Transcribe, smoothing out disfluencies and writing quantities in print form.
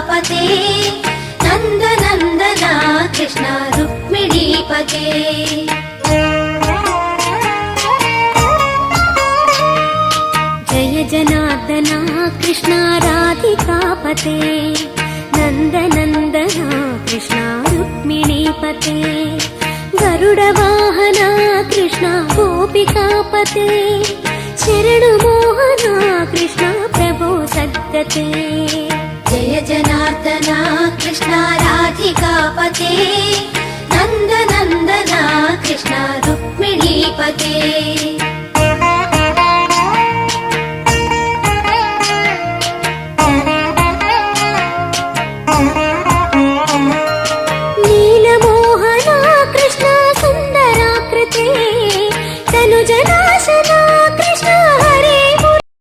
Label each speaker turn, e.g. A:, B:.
A: राधिकापते नंद नंदना कृष्ण रुक्मिणीपते जय जनार्दना कृष्ण राधिकापते नंद नंदना कृष्ण रुक्मिणीपते गरुड वाहना कृष्ण गोपिकापते शरण मोहना कृष्ण प्रभो सद्गते जय जनार्दना कृष्ण राधिकापते नंद नंदना कृष्ण रुक्मिणीपते